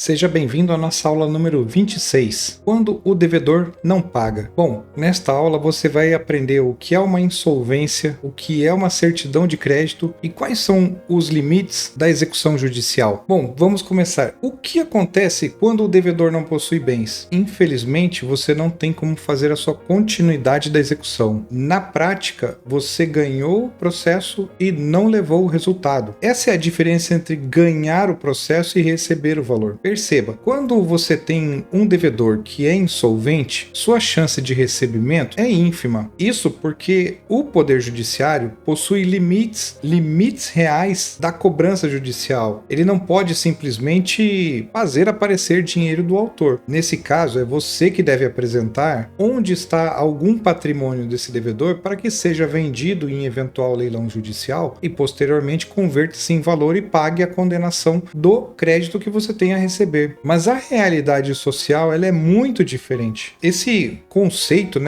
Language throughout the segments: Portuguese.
Seja bem-vindo à nossa aula número 26, quando o devedor não paga. Bom, nesta aula você vai aprender o que é uma insolvência, o que é uma certidão de crédito e quais são os limites da execução judicial. Bom, vamos começar. O que acontece quando o devedor não possui bens? Infelizmente, você não tem como fazer a sua continuidade da execução. Na prática, você ganhou o processo e não levou o resultado. Essa é a diferença entre ganhar o processo e receber o valor. Perceba, quando você tem um devedor que é insolvente, sua chance de recebimento é ínfima. Isso porque o Poder Judiciário possui limites reais da cobrança judicial. Ele não pode simplesmente fazer aparecer dinheiro do autor. Nesse caso, é você que deve apresentar onde está algum patrimônio desse devedor para que seja vendido em eventual leilão judicial e posteriormente converta-se em valor e pague a condenação do crédito que você tem a receber. Mas a realidade social ela é muito diferente. Esse conceito,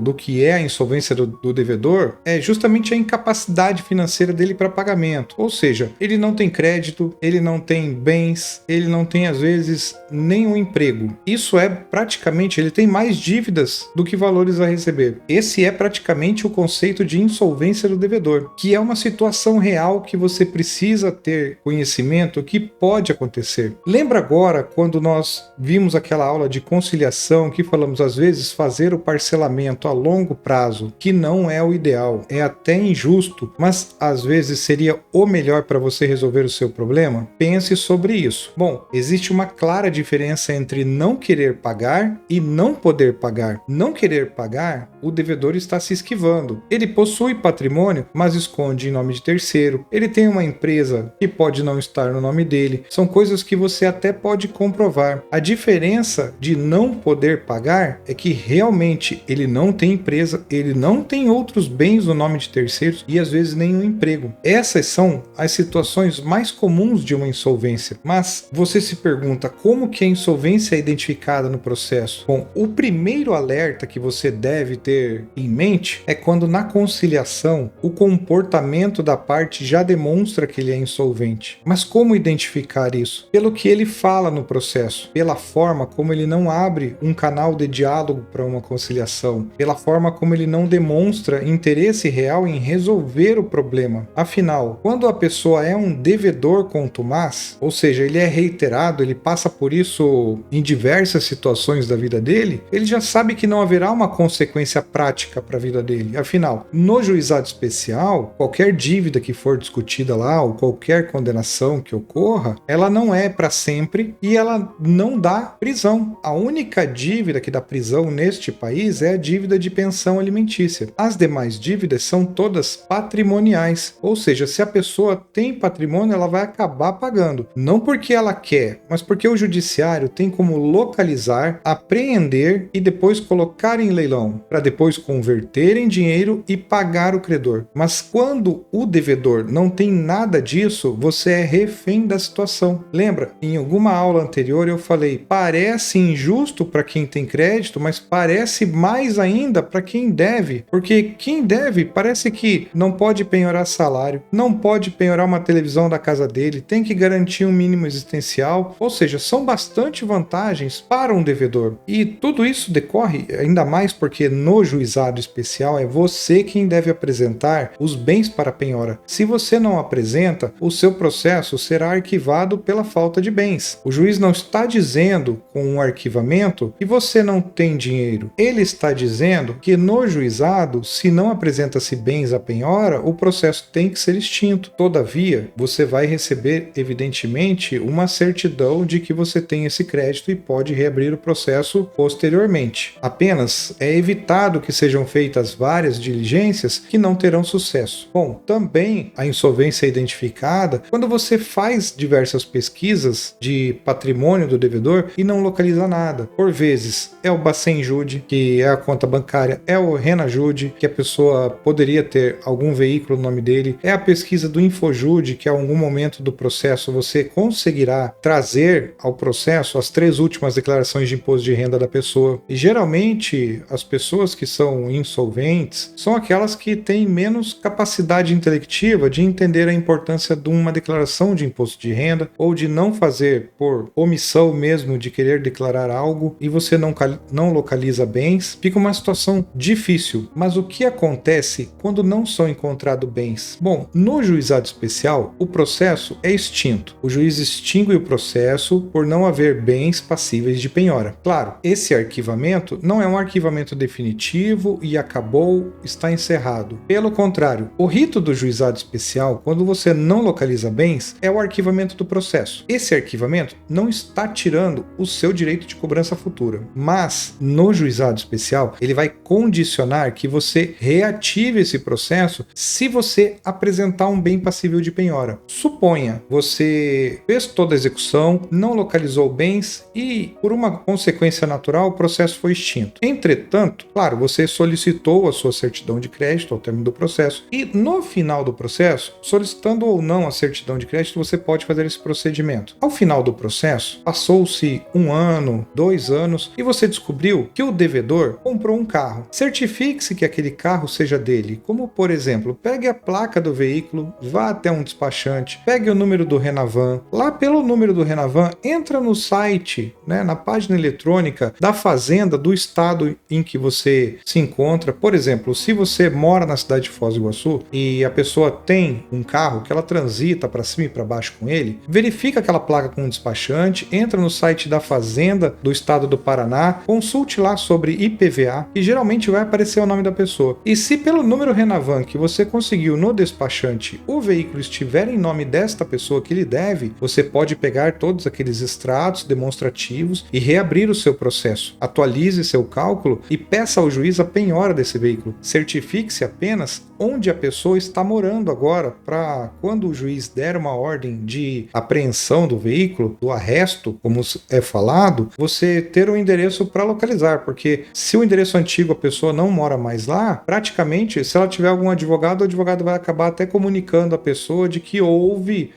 do que é a insolvência do devedor é justamente a incapacidade financeira dele para pagamento. Ou seja, ele não tem crédito, ele não tem bens, ele não tem às vezes nenhum emprego. Isso é praticamente, ele tem mais dívidas do que valores a receber. Esse é praticamente o conceito de insolvência do devedor, que é uma situação real que você precisa ter conhecimento que pode acontecer. Lembra agora quando nós vimos aquela aula de conciliação que falamos às vezes fazer o parcelamento a longo prazo, que não é o ideal, é até injusto, mas às vezes seria o melhor para você resolver o seu problema? Pense sobre isso. Bom, existe uma clara diferença entre não querer pagar e não poder pagar. Não querer pagar, o devedor está se esquivando. Ele possui patrimônio, mas esconde em nome de terceiro. Ele tem uma empresa que pode não estar no nome dele. São coisas que você até pode comprovar. A diferença de não poder pagar é que realmente ele não tem empresa, ele não tem outros bens no nome de terceiros e às vezes nenhum emprego. Essas são as situações mais comuns de uma insolvência. Mas você se pergunta como que a insolvência é identificada no processo? Bom, o primeiro alerta que você deve ter em mente é quando na conciliação o comportamento da parte já demonstra que ele é insolvente. Mas como identificar isso? Pelo que ele fala no processo, pela forma como ele não abre um canal de diálogo para uma conciliação, pela forma como ele não demonstra interesse real em resolver o problema. Afinal, quando a pessoa é um devedor contumaz, ou seja, ele é reiterado, ele passa por isso em diversas situações da vida dele, ele já sabe que não haverá uma consequência prática para a vida dele. Afinal, no juizado especial, qualquer dívida que for discutida lá, ou qualquer condenação que ocorra, ela não é para sempre e ela não dá prisão. A única dívida que dá prisão neste país é a dívida de pensão alimentícia. As demais dívidas são todas patrimoniais, ou seja, se a pessoa tem patrimônio, ela vai acabar pagando. Não porque ela quer, mas porque o judiciário tem como localizar, apreender e depois colocar em leilão, para depois converter em dinheiro e pagar o credor. Mas quando o devedor não tem nada disso, você é refém da situação. Lembra? Em alguma aula anterior eu falei, parece injusto para quem tem crédito, mas parece mais ainda para quem deve, porque quem deve parece que não pode penhorar salário, não pode penhorar uma televisão da casa dele, tem que garantir um mínimo existencial, ou seja, são bastante vantagens para um devedor. E tudo isso decorre ainda mais porque no juizado especial é você quem deve apresentar os bens para penhora. Se você não apresenta, o seu processo será arquivado pela falta de bens. O juiz não está dizendo com um arquivamento que você não tem dinheiro. Ele está dizendo que no juizado, se não apresenta-se bens à penhora, o processo tem que ser extinto. Todavia, você vai receber, evidentemente, uma certidão de que você tem esse crédito e pode reabrir o processo posteriormente. Apenas é evitado que sejam feitas várias diligências que não terão sucesso. Bom, também a insolvência é identificada quando você faz diversas pesquisas de patrimônio do devedor e não localiza nada. Por vezes é o Bacenjude, que é a conta bancária, é o Renajude, que a pessoa poderia ter algum veículo no nome dele, é a pesquisa do Infojude, que a algum momento do processo você conseguirá trazer ao processo as 3 últimas declarações de imposto de renda da pessoa. E geralmente as pessoas que são insolventes são aquelas que têm menos capacidade intelectiva de entender a importância de uma declaração de imposto de renda ou de não fazer por omissão mesmo de querer declarar algo e você não localiza bens, fica uma situação difícil. Mas o que acontece quando não são encontrados bens? Bom, no juizado especial, o processo é extinto. O juiz extingue o processo por não haver bens passíveis de penhora. Claro, esse arquivamento não é um arquivamento definitivo e acabou, está encerrado. Pelo contrário, o rito do juizado especial, quando você não localiza bens, é o arquivamento do processo. Esse arquivamento não está tirando o seu direito de cobrança futura, mas no juizado especial, ele vai condicionar que você reative esse processo se você apresentar um bem passível de penhora. Suponha, você fez toda a execução, não localizou bens e, por uma consequência natural, o processo foi extinto. Entretanto, claro, você solicitou a sua certidão de crédito ao término do processo e, no final do processo, solicitando ou não a certidão de crédito, você pode fazer esse procedimento. Ao final do processo, passou-se 1 ano, 2 anos e você descobriu que o devedor comprou um carro. Certifique-se que aquele carro seja dele, como, por exemplo, pegue a placa do veículo, vá até um despachante, pegue o número do Renavan. Lá pelo número do Renavan, entra no site, na página eletrônica da fazenda do estado em que você se encontra. Por exemplo, se você mora na cidade de Foz do Iguaçu e a pessoa tem um carro que ela transita para cima e para baixo com ele, verifica aquela placa com um despachante, entra no site da fazenda do estado do Paraná, consulte lá sobre IPVA e geralmente vai aparecer o nome da pessoa. E se pelo número Renavan que você conseguiu no despachante o veículo estiver em nome desta pessoa que lhe deve, você pode pegar todos aqueles extratos demonstrativos e reabrir o seu processo. Atualize seu cálculo e peça ao juiz a penhora desse veículo. Certifique-se apenas onde a pessoa está morando agora, para quando o juiz der uma ordem de apreensão do veículo, do arresto, como é falado, você ter um endereço para localizar, porque se o endereço antigo a pessoa não mora mais lá, praticamente, se ela tiver algum advogado, o advogado vai acabar até comunicando a pessoa de que houve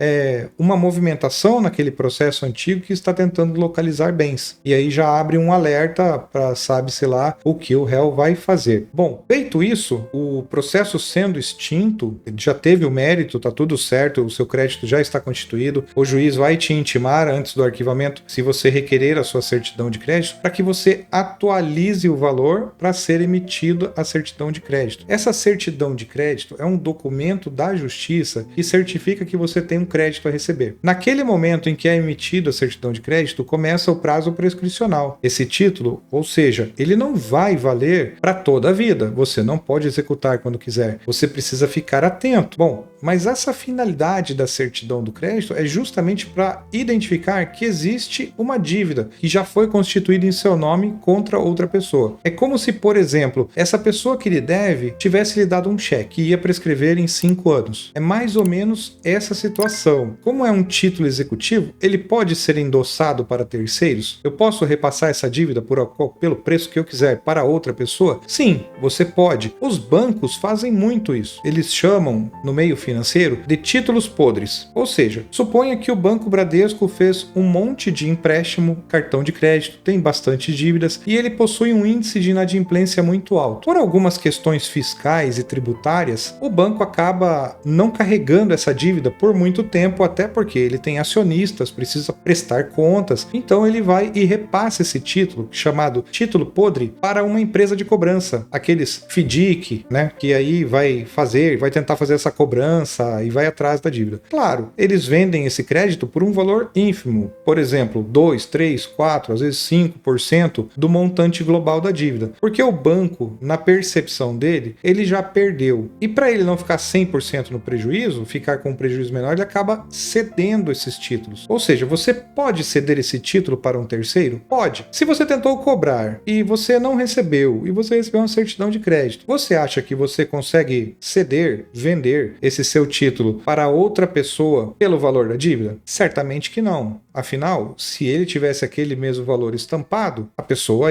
uma movimentação naquele processo antigo que está tentando localizar bens. E aí já abre um alerta para sabe-se lá o que o réu vai fazer. Bom, feito isso, o processo sendo extinto, já teve o mérito, está tudo certo, o seu crédito já está constituído, o juiz vai te intimar antes do arquivamento, se você requerer a sua certidão de crédito, para que você atualize o valor para ser emitido a certidão de crédito. Essa certidão de crédito é um documento da justiça que certifica que você tem um crédito a receber. Naquele momento em que é emitido a certidão de crédito, começa o prazo prescricional. Esse título, ou seja, ele não vai valer para toda a vida. Você não pode executar quando quiser. Você precisa ficar atento. Bom, mas essa finalidade da certidão do crédito é justamente para identificar que existe uma dívida que já foi constituída em seu nome contra outra pessoa. É como se, por exemplo, essa pessoa que lhe deve tivesse lhe dado um cheque e ia prescrever em 5 anos. É mais ou menos essa situação. Como é um título executivo, ele pode ser endossado para terceiros? Eu posso repassar essa dívida pelo preço que eu quiser para outra pessoa? Sim, você pode. Os bancos fazem muito isso. Eles chamam, no meio financeiro, de títulos podres. Ou seja, suponha que o Banco Bradesco fez um monte de empréstimo, cartão de crédito, tem bastante dívidas e ele possui um índice de inadimplência muito alto. Por algumas questões fiscais e tributárias, o banco acaba não carregando essa dívida por muito tempo, até porque ele tem acionistas, precisa prestar contas, então ele vai e repassa esse título, chamado título podre, para uma empresa de cobrança, aqueles FDIC, que aí vai tentar fazer essa cobrança e vai atrás da dívida. Claro, eles vendem esse crédito por um valor ínfimo, por exemplo, 2, 3, 4, às vezes 5% do montante global da dívida, porque o banco, na percepção dele, ele já perdeu. E para ele não ficar 100% no prejuízo, ficar com um prejuízo menor, ele acaba cedendo esses títulos. Ou seja, você pode ceder esse título para um terceiro? Pode. Se você tentou cobrar e você não recebeu, e você recebeu uma certidão de crédito, você acha que você consegue ceder, vender esse seu título para outra pessoa pelo valor da dívida? Certamente que não. Afinal, se ele tivesse aquele mesmo valor estampado, a pessoa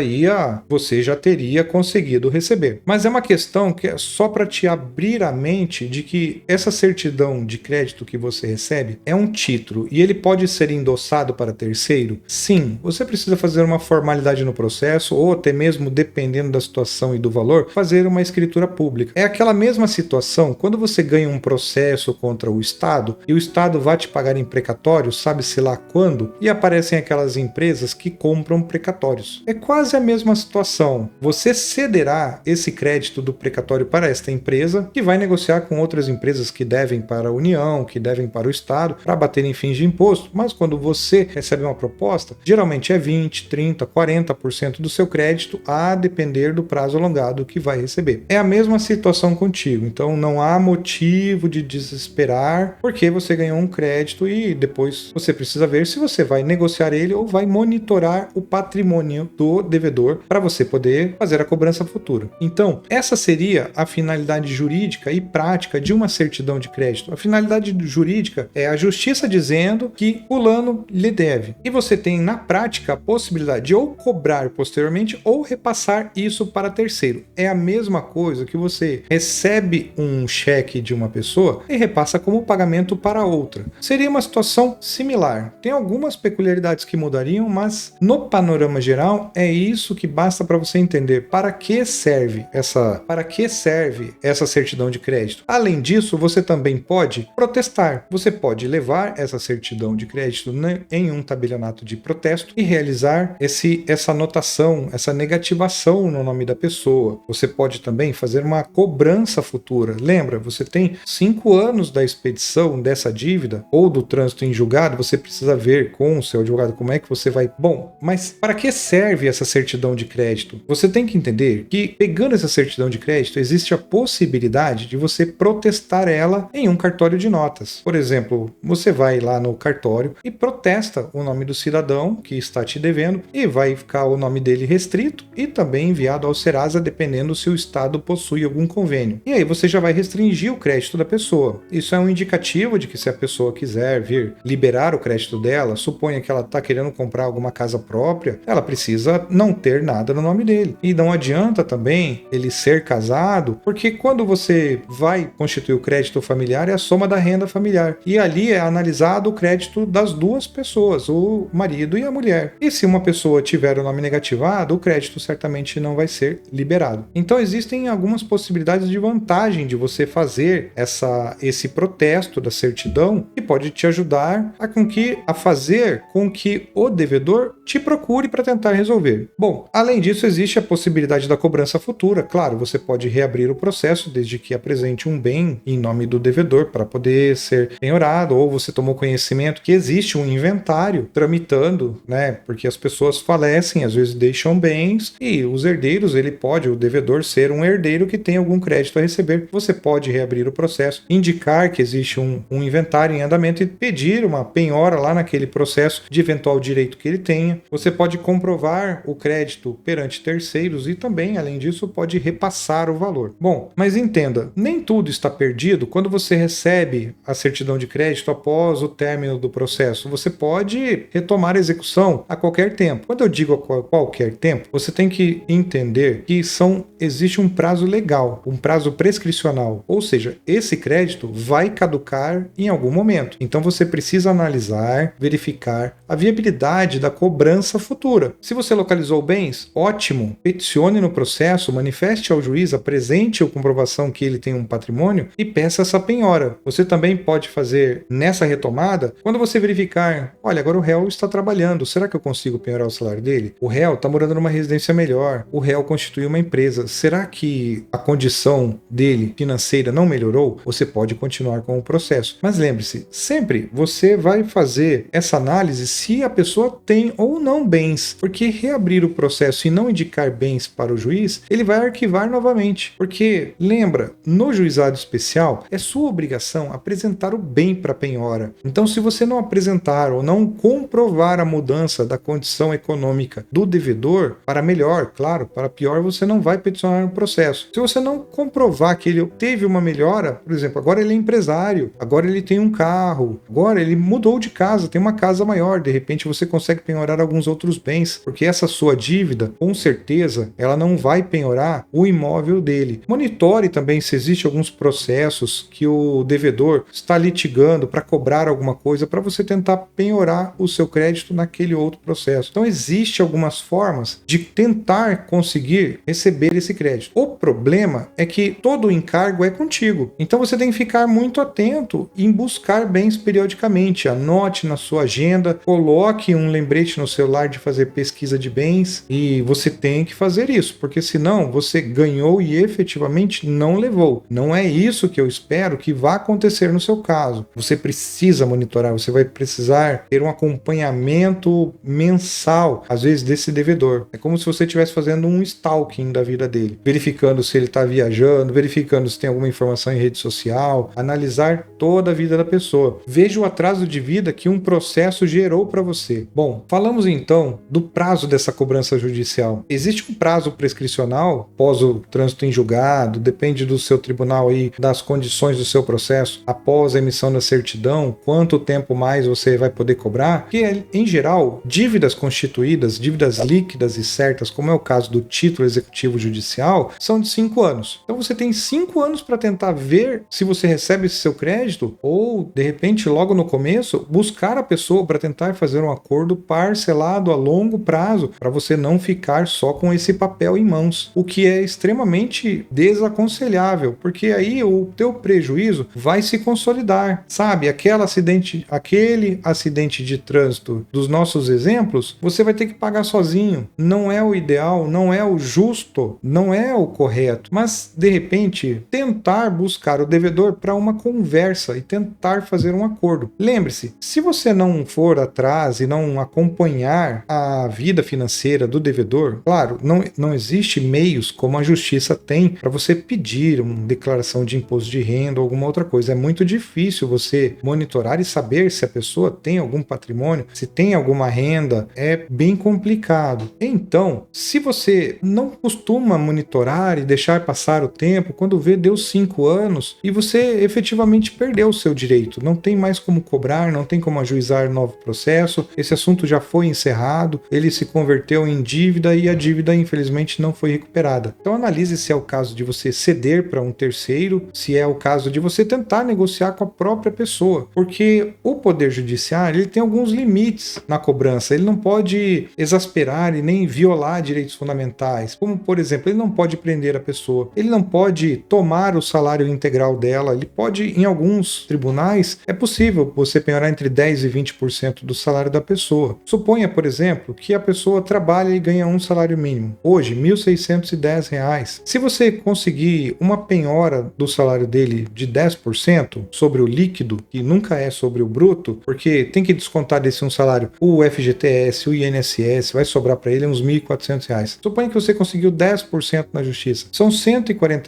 você já teria conseguido receber. Mas é uma questão que é só para te abrir a mente de que essa certidão de crédito que você recebe é um título e ele pode ser endossado para terceiro? Sim, você precisa fazer uma formalidade no processo ou até mesmo, dependendo da situação e do valor, fazer uma escritura pública. É aquela mesma situação quando você ganha processo contra o Estado e o Estado vai te pagar em precatório, sabe-se lá quando, e aparecem aquelas empresas que compram precatórios. É quase a mesma situação. Você cederá esse crédito do precatório para esta empresa, que vai negociar com outras empresas que devem para a União, que devem para o Estado, para baterem fins de imposto, mas quando você recebe uma proposta, geralmente é 20, 30, 40% do seu crédito, a depender do prazo alongado que vai receber. É a mesma situação contigo, então não há motivo de desesperar porque você ganhou um crédito e depois você precisa ver se você vai negociar ele ou vai monitorar o patrimônio do devedor para você poder fazer a cobrança futura. Então, essa seria a finalidade jurídica e prática de uma certidão de crédito. A finalidade jurídica é a justiça dizendo que fulano lhe deve. E você tem na prática a possibilidade de ou cobrar posteriormente ou repassar isso para terceiro. É a mesma coisa que você recebe um cheque de uma pessoa e repassa como pagamento para outra. Seria uma situação similar. Tem algumas peculiaridades que mudariam, mas no panorama geral é isso que basta para você entender para que serve essa certidão de crédito. Além disso, você também pode protestar. Você pode levar essa certidão de crédito em um tabelionato de protesto e realizar essa anotação, essa negativação no nome da pessoa. Você pode também fazer uma cobrança futura. Lembra, você tem 5 anos da expedição dessa dívida ou do trânsito em julgado, você precisa ver com o seu advogado como é que você vai... Bom, mas para que serve essa certidão de crédito? Você tem que entender que, pegando essa certidão de crédito, existe a possibilidade de você protestar ela em um cartório de notas. Por exemplo, você vai lá no cartório e protesta o nome do cidadão que está te devendo e vai ficar o nome dele restrito e também enviado ao Serasa, dependendo se o Estado possui algum convênio. E aí você já vai restringir o crédito da pessoa. Isso é um indicativo de que, se a pessoa quiser vir liberar o crédito dela, suponha que ela está querendo comprar alguma casa própria, ela precisa não ter nada no nome dele. E não adianta também ele ser casado, porque quando você vai constituir o crédito familiar é a soma da renda familiar. E ali é analisado o crédito das duas pessoas, o marido e a mulher. E se uma pessoa tiver o nome negativado, o crédito certamente não vai ser liberado. Então existem algumas possibilidades de vantagem de você fazer esse protesto da certidão, que pode te ajudar a fazer com que o devedor te procure para tentar resolver. Bom, além disso, existe a possibilidade da cobrança futura. Claro, você pode reabrir o processo desde que apresente um bem em nome do devedor para poder ser penhorado, ou você tomou conhecimento que existe um inventário tramitando, né? Porque as pessoas falecem, às vezes deixam bens, e os herdeiros, o devedor ser um herdeiro que tem algum crédito a receber. Você pode reabrir o processo, indicar que existe um inventário em andamento e pedir uma penhora lá naquele processo de eventual direito que ele tenha. Você pode comprovar o crédito perante terceiros e também, além disso, pode repassar o valor. Bom, mas entenda, nem tudo está perdido quando você recebe a certidão de crédito após o término do processo. Você pode retomar a execução a qualquer tempo. Quando eu digo a qualquer tempo, você tem que entender que existe um prazo legal, um prazo prescricional, ou seja, esse crédito vai caducar em algum momento. Então você precisa analisar, verificar a viabilidade da cobrança futura. Se você localizou bens, ótimo, peticione no processo, manifeste ao juiz, apresente a comprovação que ele tem um patrimônio e peça essa penhora. Você também pode fazer nessa retomada, quando você verificar, olha, agora o réu está trabalhando, será que eu consigo penhorar o salário dele? O réu está morando numa residência melhor, o réu constitui uma empresa, será que a condição dele financeira não melhorou? Você pode continuar com o processo. Mas lembre-se, sempre você vai fazer essa análise se a pessoa tem ou não bens, porque reabrir o processo e não indicar bens para o juiz, ele vai arquivar novamente. Porque, lembra, no juizado especial, é sua obrigação apresentar o bem para a penhora. Então, se você não apresentar ou não comprovar a mudança da condição econômica do devedor, para melhor, claro, para pior, você não vai peticionar no processo. Se você não comprovar que ele teve uma melhora, por exemplo, agora ele é empresário, agora ele tem um carro, agora ele mudou de casa, tem uma casa maior, de repente você consegue penhorar alguns outros bens, porque essa sua dívida, com certeza, ela não vai penhorar o imóvel dele. Monitore também se existe alguns processos que o devedor está litigando para cobrar alguma coisa, para você tentar penhorar o seu crédito naquele outro processo. Então existe algumas formas de tentar conseguir receber esse crédito. O problema é que todo o encargo é contigo. Então você tem que ficar muito atento em buscar bens periodicamente. Anote na sua agenda, coloque um lembrete no celular de fazer pesquisa de bens e você tem que fazer isso, porque senão você ganhou e efetivamente não levou. Não é isso que eu espero que vá acontecer no seu caso. Você precisa monitorar, você vai precisar ter um acompanhamento mensal, às vezes, desse devedor. É como se você estivesse fazendo um stalking da vida dele, verificando se ele está viajando, verificando se tem alguma informação em rede social, analisar toda a vida da pessoa. Veja o atraso de vida que um processo gerou para você. Bom, falamos então do prazo dessa cobrança judicial. Existe um prazo prescricional após o trânsito em julgado, depende do seu tribunal aí, das condições do seu processo, após a emissão da certidão, quanto tempo mais você vai poder cobrar, que em geral, dívidas constituídas, dívidas líquidas e certas, como é o caso do título executivo judicial, são de 5 anos. Então você tem 5 anos para tentar ver se você recebe esse seu crédito ou, de repente, logo no começo, buscar a pessoa para tentar fazer um acordo parcelado a longo prazo, para você não ficar só com esse papel em mãos, o que é extremamente desaconselhável, porque aí o teu prejuízo vai se consolidar, sabe? Aquele acidente de trânsito dos nossos exemplos, você vai ter que pagar sozinho. Não é o ideal, não é o justo, não é o correto, mas de repente tentar buscar o devedor para uma conversa e tentar fazer um acordo. Lembre-se, se você não for atrás e não acompanhar a vida financeira do devedor, claro, não existe meios como a justiça tem para você pedir uma declaração de imposto de renda ou alguma outra coisa. É muito difícil você monitorar e saber se a pessoa tem algum patrimônio, se tem alguma renda, é bem complicado. Então, se você não costuma monitorar e deixar passar o tempo, quando vê, deu 5 anos e você efetivamente perdeu o seu direito, não tem mais como cobrar, não tem como ajuizar novo processo, esse assunto já foi encerrado, ele se converteu em dívida e a dívida infelizmente não foi recuperada. Então analise se é o caso de você ceder para um terceiro, se é o caso de você tentar negociar com a própria pessoa, porque o Poder Judiciário ele tem alguns limites na cobrança, ele não pode exasperar e nem violar direitos fundamentais, como por exemplo, ele não pode prender a pessoa, ele não pode tomar o salário integral dela, ele pode, em alguns tribunais, é possível você penhorar entre 10% e 20% do salário da pessoa. Suponha, por exemplo, que a pessoa trabalha e ganha um salário mínimo, hoje R$ 1.610. Se você conseguir uma penhora do salário dele de 10% sobre o líquido, que nunca é sobre o bruto, porque tem que descontar desse um salário o FGTS, o INSS, vai sobrar para ele uns R$ 1.400. Suponha que você conseguiu 10% na justiça, são R$ 140.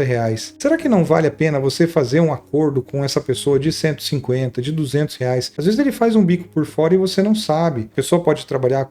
Será que não vale a pena você fazer um acordo com essa pessoa de 150, de 200 reais? Às vezes ele faz um bico por fora e você não sabe. A pessoa pode trabalhar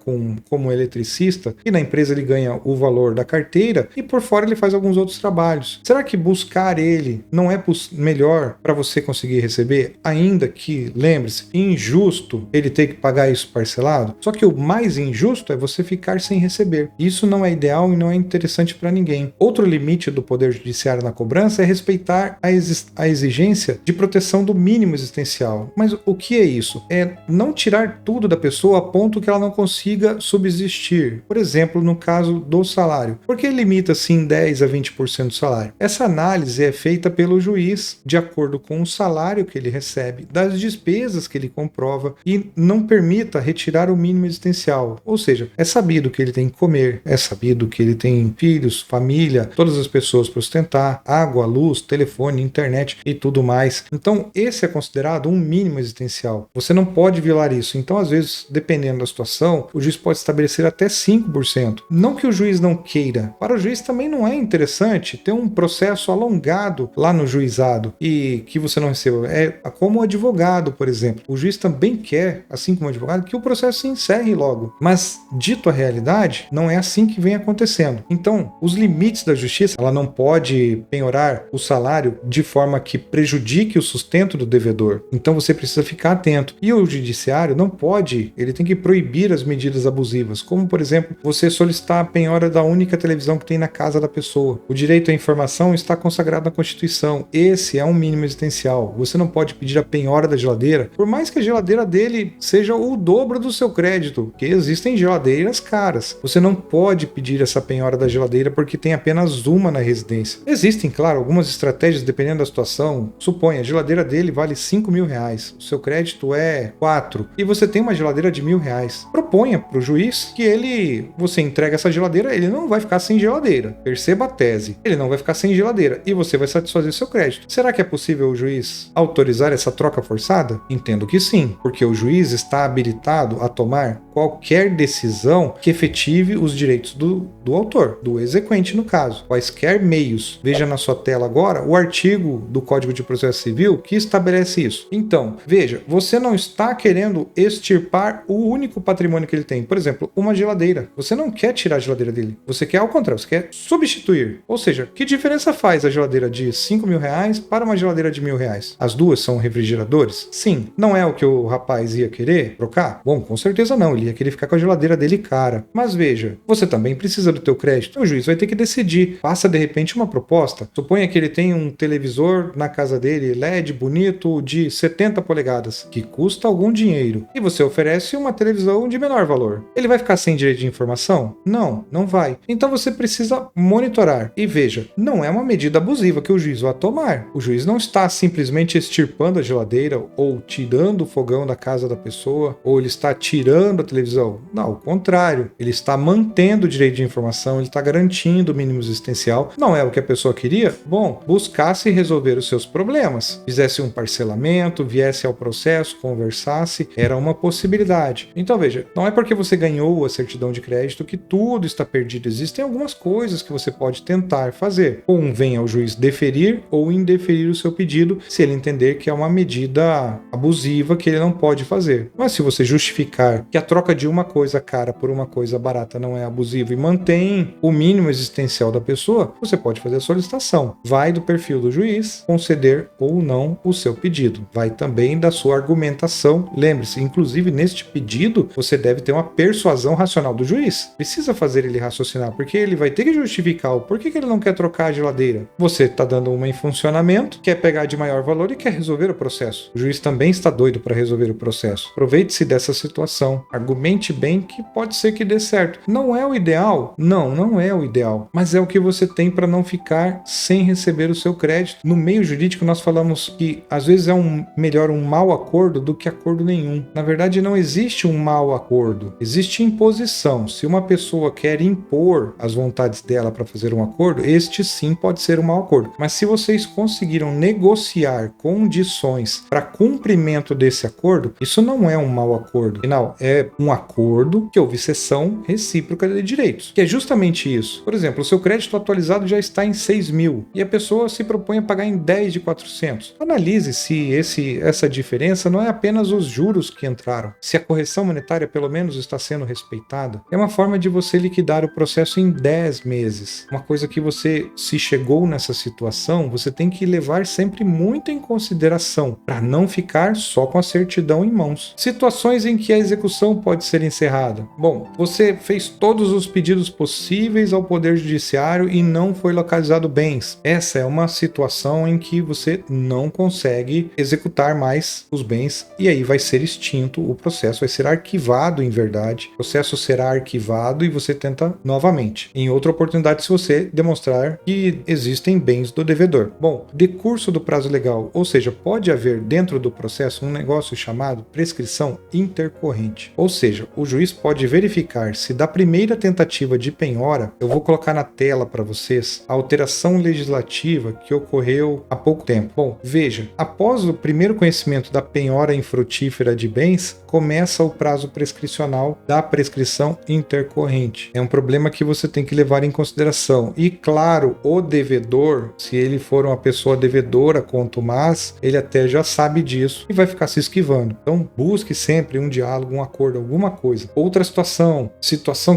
como eletricista e na empresa ele ganha o valor da carteira e por fora ele faz alguns outros trabalhos. Será que buscar ele não é melhor para você conseguir receber? Ainda que, lembre-se, injusto ele ter que pagar isso parcelado. Só que o mais injusto é você ficar sem receber. Isso não é ideal e não é interessante para ninguém. Outro limite do Poder Judiciário na cobrança é respeitar a exigência de proteção do mínimo existencial. Mas o que é isso? É não tirar tudo da pessoa a ponto que ela não consiga subsistir. Por exemplo, no caso do salário. Por que limita assim 10% a 20% do salário? Essa análise é feita pelo juiz de acordo com o salário que ele recebe, das despesas que ele comprova e não permita retirar o mínimo existencial. Ou seja, é sabido que ele tem que comer, é sabido que ele tem filhos, família, todas as pessoas para sustentar, água, luz, telefone, internet e tudo mais. Então, esse é considerado um mínimo existencial. Você não pode violar isso. Então, às vezes, dependendo da situação, o juiz pode estabelecer até 5%. Não que o juiz não queira. Para o juiz também não é interessante ter um processo alongado lá no juizado e que você não receba. É como o advogado, por exemplo. O juiz também quer, assim como o advogado, que o processo se encerre logo. Mas, dito a realidade, não é assim que vem acontecendo. Então, os limites da justiça, ela não pode penhorar o salário de forma que prejudique o sustento do devedor. Então, você precisa ficar atento. E o judiciário não pode, ele tem que proibir as medidas abusivas, como, por exemplo, você solicitar a penhora da única televisão que tem na casa da pessoa. O direito à informação está consagrado na Constituição. Esse é um mínimo existencial. Você não pode pedir a penhora da geladeira, por mais que a geladeira dele seja o dobro do seu crédito, porque existem geladeiras caras. Você não pode pedir essa penhora da geladeira porque tem apenas uma na residência. Existem, claro, algumas estratégias dependendo da situação. Suponha, a geladeira dele vale R$ 5.000, o seu crédito é 4 e você tem uma geladeira de R$ 1.000. Proponha para o juiz que você entrega essa geladeira, ele não vai ficar sem geladeira. Perceba a tese, ele não vai ficar sem geladeira e você vai satisfazer seu crédito. Será que é possível o juiz autorizar essa troca forçada? Entendo que sim, porque o juiz está habilitado a tomar qualquer decisão que efetive os direitos do autor, do exequente no caso, quaisquer meios. Veja na sua tela agora o artigo do Código de Processo Civil que estabelece isso. Então, veja, você não está querendo extirpar o único patrimônio que ele tem. Por exemplo, uma geladeira. Você não quer tirar a geladeira dele. Você quer, ao contrário, você quer substituir. Ou seja, que diferença faz a geladeira de R$ 5.000 para uma geladeira de R$ 1.000? As duas são refrigeradores? Sim. Não é o que o rapaz ia querer trocar? Bom, com certeza não. Ele ia querer ficar com a geladeira dele cara. Mas veja, você também precisa do teu crédito. O juiz vai ter que decidir. Faça de repente uma proposta. Suponha que ele tem um televisor na casa dele, LED bonito, de 70 polegadas, que custa algum dinheiro. E você oferece uma televisão de menor valor. Ele vai ficar sem direito de informação? Não, não vai. Então você precisa monitorar. E veja, não é uma medida abusiva que o juiz vai tomar. O juiz não está simplesmente extirpando a geladeira ou tirando o fogão da casa da pessoa, ou ele está tirando a televisão. Não, ao contrário. Ele está mantendo o direito de informação, ele está garantindo o mínimo existencial. Não é o que a pessoa queria? Bom, buscasse resolver os seus problemas. Fizesse um parcelamento, viesse ao processo, conversasse, era uma possibilidade. Então veja, não é porque você ganhou a certidão de crédito que tudo está perdido. Existem algumas coisas que você pode tentar fazer. Convém ao juiz deferir ou indeferir o seu pedido se ele entender que é uma medida abusiva que ele não pode fazer. Mas se você justificar que a troca de uma coisa cara por uma coisa barata não é abusiva e mantém o mínimo existencial da pessoa, você pode fazer a solicitação. Vai do perfil do juiz conceder ou não o seu pedido. Vai também da sua argumentação. Lembre-se, inclusive neste pedido, você deve ter uma persuasão racional do juiz. Precisa fazer ele raciocinar, porque ele vai ter que justificar o porquê que ele não quer trocar a geladeira. Você está dando uma em funcionamento, quer pegar de maior valor e quer resolver o processo. O juiz também está doido para resolver o processo. Aproveite-se dessa situação. Argumente bem que pode ser que dê certo. Não é o ideal? Não, não é o ideal. Mas é o que você tem para não ficar sem receber o seu crédito. No meio jurídico nós falamos que às vezes é melhor um mau acordo do que acordo nenhum. Na verdade não existe um mau acordo. Existe imposição. Se uma pessoa quer impor as vontades dela para fazer um acordo, este sim pode ser um mau acordo. Mas se vocês conseguiram negociar condições para cumprimento desse acordo, isso não é um mau acordo. Afinal, é um acordo que houve cessão recíproca de direitos, que é justamente isso. Por exemplo, o seu crédito atualizado já está em 6.000 e a pessoa se propõe a pagar em 10 de 400. Analise se essa diferença não é apenas os juros que entraram, se a correção monetária pelo menos está sendo respeitada. É uma forma de você liquidar o processo em 10 meses. Uma coisa que você, se chegou nessa situação, você tem que levar sempre muito em consideração para não ficar só com a certidão em mãos. Situações em que a execução pode ser encerrada. Bom, você fez todos os pedidos possíveis ao Poder Judiciário e não foi localizado bens. Essa é uma situação em que você não consegue executar mais os bens e aí vai ser extinto o processo, vai ser arquivado em verdade. O processo será arquivado e você tenta novamente. Em outra oportunidade, se você demonstrar que existem bens do devedor. Bom, decurso do prazo legal, ou seja, pode haver dentro do processo um negócio chamado prescrição intercorrente. Ou seja, o juiz pode verificar se da primeira tentativa de penhora, eu vou colocar na tela para vocês a alteração legislativa que ocorreu há pouco tempo. Bom, veja, após o primeiro conhecimento da penhora infrutífera de bens, começa o prazo prescricional da prescrição intercorrente. É um problema que você tem que levar em consideração. E claro, o devedor, se ele for uma pessoa devedora contumaz, ele até já sabe disso e vai ficar se esquivando. Então, busque sempre um diálogo, um acordo, alguma coisa. Outra situação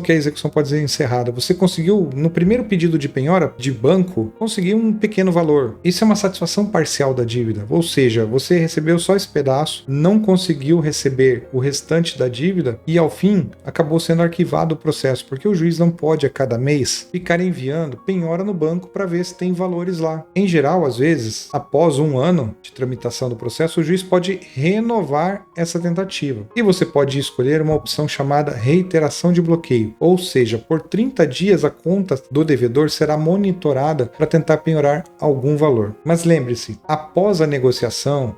que a execução pode ser encerrada. Você conseguiu, no primeiro pedido de penhora de banco, conseguir um pequeno valor. Isso é uma satisfação parcial da dívida. Ou seja, você recebeu só esse pedaço, não conseguiu receber o restante da dívida e, ao fim, acabou sendo arquivado o processo, porque o juiz não pode, a cada mês, ficar enviando penhora no banco para ver se tem valores lá. Em geral, às vezes, após um ano de tramitação do processo, o juiz pode renovar essa tentativa. E você pode escolher uma opção chamada reiteração de bloqueio, ou seja, por 30 dias a conta do devedor devedor será monitorada para tentar penhorar algum valor. Mas lembre-se, após a negociação,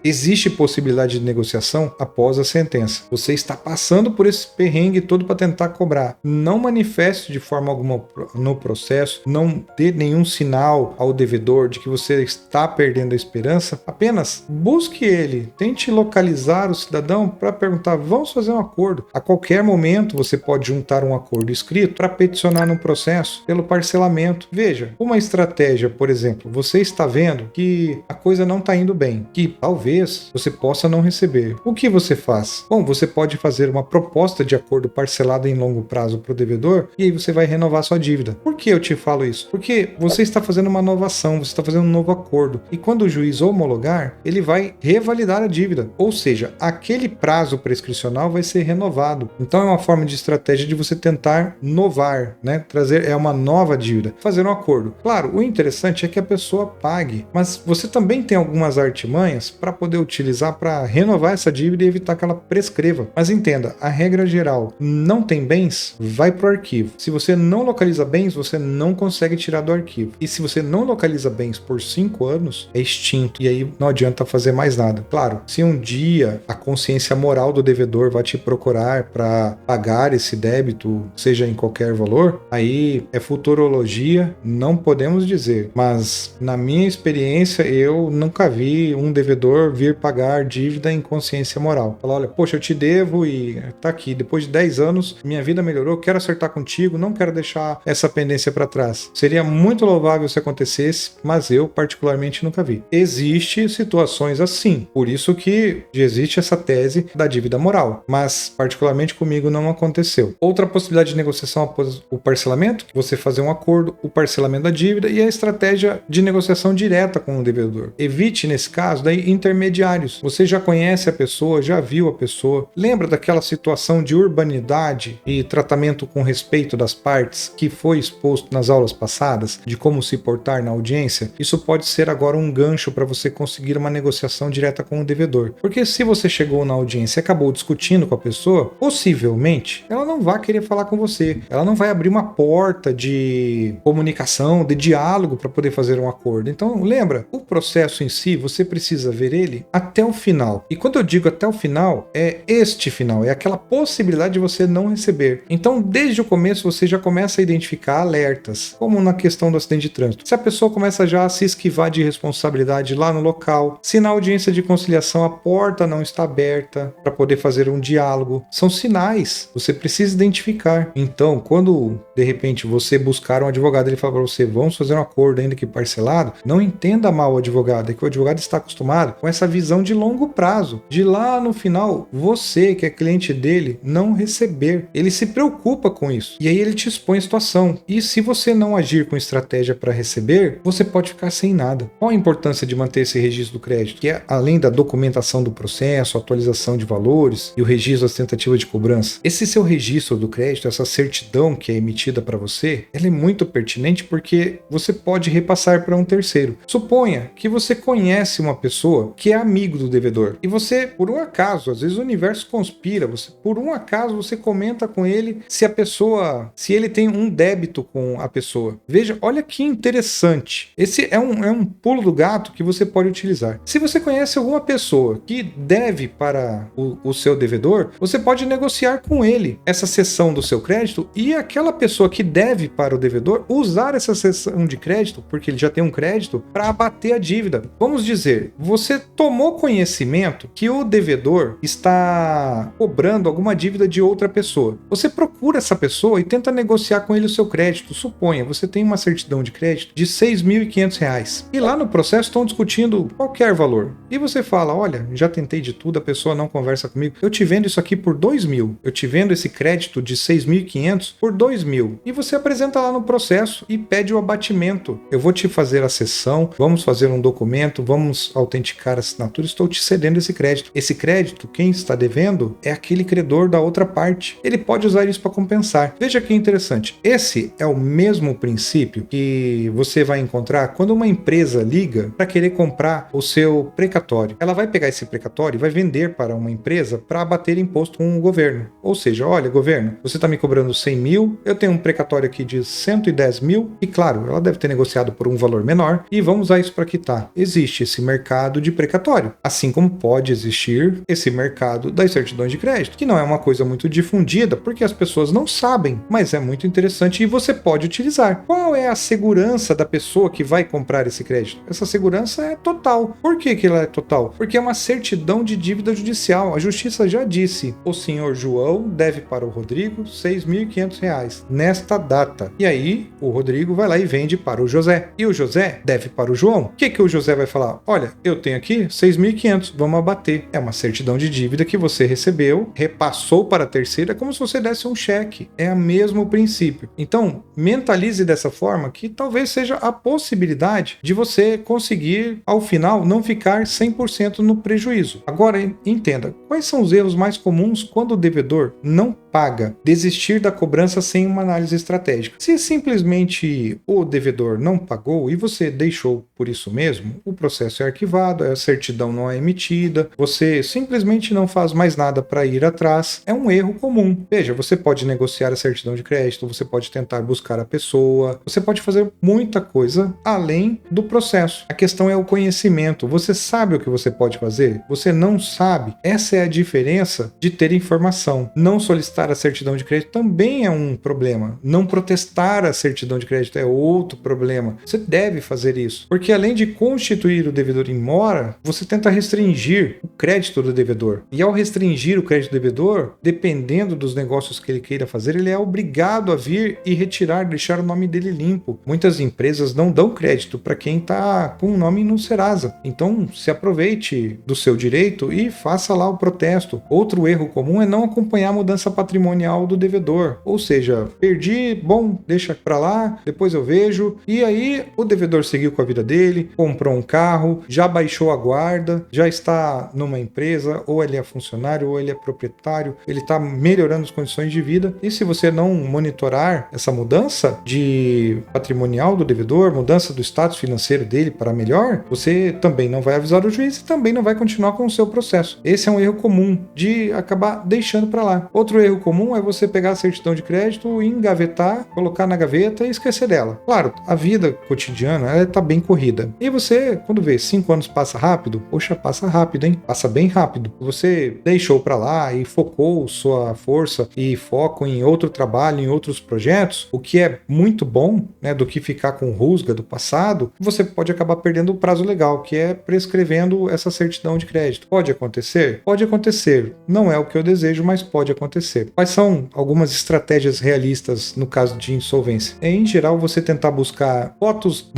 existe possibilidade de negociação após a sentença. Você está passando por esse perrengue todo para tentar cobrar. Não manifeste de forma alguma no processo, não dê nenhum sinal ao devedor de que você está perdendo a esperança, apenas busque ele, tente localizar o cidadão para perguntar, vamos fazer um acordo. A qualquer momento você pode juntar um acordo escrito para peticionar no processo pelo parcelamento. Veja, uma estratégia, por exemplo, você está vendo que a coisa não está indo bem, que talvez você possa não receber. O que você faz? Bom, você pode fazer uma proposta de acordo parcelado em longo prazo para o devedor e aí você vai renovar sua dívida. Por que eu te falo isso? Porque você está fazendo uma nova ação, você está fazendo um novo acordo e quando o juiz homologar, ele vai revalidar a dívida, ou seja, aquele prazo prescricional vai ser renovado. Então é uma forma de estratégia de você tentar novar, né? Trazer uma nova dívida, fazer um acordo. Claro, o interessante é que a pessoa pague, mas você também tem algumas artimanhas para poder utilizar para renovar essa dívida e evitar que ela prescreva. Mas entenda, a regra geral, não tem bens, vai para o arquivo. Se você não localiza bens, você não consegue tirar do arquivo. E se você não localiza bens por 5 anos, é extinto. E aí não adianta fazer mais nada. Claro, se um dia a consciência moral do devedor vai te procurar para pagar esse débito, seja em qualquer valor, aí é futurologia, não podemos dizer. Mas na minha experiência, eu nunca vi um devedor vir pagar dívida em consciência moral. Falar, olha, poxa, eu te devo e tá aqui, depois de 10 anos, minha vida melhorou, quero acertar contigo, não quero deixar essa pendência para trás. Seria muito louvável se acontecesse, mas eu particularmente nunca vi. Existem situações assim, por isso que existe essa tese da dívida moral, mas particularmente comigo não aconteceu. Outra possibilidade de negociação após o parcelamento, você fazer um acordo, o parcelamento da dívida e a estratégia de negociação direta com o devedor. Evite, nesse caso, daí intermediários. Você já conhece a pessoa, já viu a pessoa, lembra daquela situação de urbanidade e tratamento com respeito das partes que foi exposto nas aulas passadas, de como se portar na audiência? Isso pode ser agora um gancho para você conseguir uma negociação direta com o devedor. Porque se você chegou na audiência e acabou discutindo com a pessoa, possivelmente ela não vai querer falar com você. Ela não vai abrir uma porta de comunicação, de diálogo para poder fazer um acordo. Então, lembra, o processo em si, você precisa ver ele até o final. E quando eu digo até o final, é este final, é aquela possibilidade de você não receber. Então, desde o começo, você já começa a identificar alertas, como na questão do acidente de trânsito. Se a pessoa começa já a se esquivar de responsabilidade lá no local, se na audiência de conciliação a porta não está aberta para poder fazer um diálogo, são sinais, você precisa identificar. Então, quando de repente você buscar um advogado, ele fala para você, vamos fazer um acordo ainda que parcelado, não entenda mal o advogado, é que o advogado está acostumado com essa visão de longo prazo, de lá no final, você que é cliente dele, não receber. Ele se preocupa com isso, e aí ele te expõe a situação, e se você não agir com estratégia para receber, você pode ficar sem nada. Qual a importância de manter esse registro do crédito? Que é, além da documentação do processo, atualização de valores e o registro das tentativas de cobrança, esse seu registro do crédito, essa certidão que é emitida para você, ela é muito pertinente porque você pode repassar para um terceiro. Suponha que você conhece uma pessoa que é amigo do devedor e você, por um acaso, às vezes o universo conspira, por um acaso você comenta com ele se ele tem um débito com a pessoa. Veja, olha que interessante. Esse é um pulo do gato que você pode utilizar. Se você conhece alguma pessoa que deve para o seu devedor, você pode negociar com ele essa cessão do seu crédito e aquela pessoa que deve para o devedor usar essa cessão de crédito, porque ele já tem um crédito, para abater a dívida. Vamos dizer, você tomou conhecimento que o devedor está cobrando alguma dívida de outra pessoa. Você procura essa pessoa e tenta negociar com ele o seu crédito. Suponha, você tem uma certidão de crédito de R$ 6.500 e lá no processo estão discutindo qualquer valor. E você fala, olha, já tentei de tudo, a pessoa não conversa comigo, eu te vendo isso aqui por 2.000, eu te vendo esse crédito de 6.500 por 2.000. E você apresenta lá no processo e pede o abatimento. Eu vou te fazer a cessão, vamos fazer um documento, vamos autenticar a assinatura, estou te cedendo esse crédito. Esse crédito, quem está devendo é aquele credor da outra parte. Ele pode usar isso para compensar. Veja que interessante. Esse é o mesmo princípio que você vai encontrar quando uma empresa liga para querer comprar o seu precatório. Ela vai pegar esse precatório e vai vender para uma empresa para abater imposto com o governo. Ou seja, olha, governo, você está me cobrando 100 mil, eu tenho tem um precatório aqui de 110 mil, e claro, ela deve ter negociado por um valor menor, e vamos usar isso para quitar. Existe esse mercado de precatório, assim como pode existir esse mercado das certidões de crédito, que não é uma coisa muito difundida, porque as pessoas não sabem, mas é muito interessante e você pode utilizar. Qual é a segurança da pessoa que vai comprar esse crédito? Essa segurança é total. Por que que ela é total? Porque é uma certidão de dívida judicial. A justiça já disse: o senhor João deve para o Rodrigo R$ 6.500 nesta data. E aí o Rodrigo vai lá e vende para o José. E o José deve para o João. O que que o José vai falar? Olha, eu tenho aqui 6.500, vamos abater. É uma certidão de dívida que você recebeu, repassou para a terceira, como se você desse um cheque. É o mesmo princípio. Então, mentalize dessa forma que talvez seja a possibilidade de você conseguir, ao final, não ficar 100% no prejuízo. Agora, entenda, quais são os erros mais comuns quando o devedor não paga? Desistir da cobrança sem uma análise estratégica. Se simplesmente o devedor não pagou e você deixou por isso mesmo, o processo é arquivado, a certidão não é emitida, você simplesmente não faz mais nada para ir atrás, é um erro comum. Veja, você pode negociar a certidão de crédito, você pode tentar buscar a pessoa, você pode fazer muita coisa além do processo. A questão é o conhecimento. Você sabe o que você pode fazer? Você não sabe? Essa é a diferença de ter informação. Não solicitar a certidão de crédito também é um problema. Não protestar a certidão de crédito é outro problema. Você deve fazer isso, porque além de constituir o devedor em mora, você tenta restringir o crédito do devedor. E ao restringir o crédito do devedor, dependendo dos negócios que ele queira fazer, ele é obrigado a vir e retirar, deixar o nome dele limpo. Muitas empresas não dão crédito para quem está com o nome no Serasa. Então, se aproveite do seu direito e faça lá o protesto. Outro erro comum é não acompanhar a mudança patrimonial do devedor. Ou seja, perdi, bom, deixa para lá, depois eu vejo. E aí o devedor seguiu com a vida dele, comprou um carro, já baixou a guarda, já está numa empresa, ou ele é funcionário, ou ele é proprietário, ele está melhorando as condições de vida. E se você não monitorar essa mudança de patrimonial do devedor, mudança do status financeiro dele para melhor, você também não vai avisar o juiz e também não vai continuar com o seu processo. Esse é um erro comum de acabar deixando para lá. Outro erro comum é você pegar a certidão de crédito, engavetar, colocar na gaveta e esquecer dela. Claro, a vida cotidiana ela está bem corrida. E você, quando vê 5 anos passa rápido, poxa, passa rápido, hein? Passa bem rápido. Você deixou para lá e focou sua força e foco em outro trabalho, em outros projetos, o que é muito bom, né, do que ficar com rusga do passado, você pode acabar perdendo o prazo legal, que é prescrevendo essa certidão de crédito. Pode acontecer? Pode acontecer. Não é o que eu desejo, mas pode acontecer. Quais são algumas estratégias realistas no caso de insolvência? Em geral, você tentar buscar fotos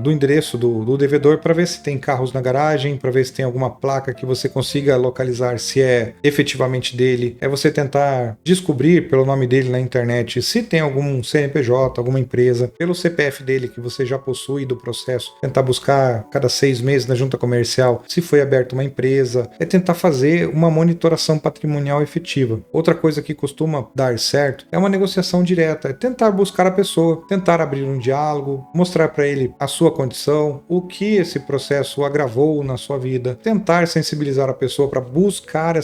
do endereço do devedor para ver se tem carros na garagem, para ver se tem alguma placa que você consiga localizar se é efetivamente dele. É você tentar descobrir pelo nome dele na internet se tem algum CNPJ, alguma empresa, pelo CPF dele que você já possui do processo. Tentar buscar cada 6 meses na junta comercial se foi aberta uma empresa. É tentar fazer uma monitoração patrimonial efetiva. Outra coisa que costuma dar certo é uma negociação direta, é tentar buscar a pessoa, tentar abrir um diálogo, mostrar para ele a sua condição, o que esse processo agravou na sua vida, tentar sensibilizar a pessoa para buscar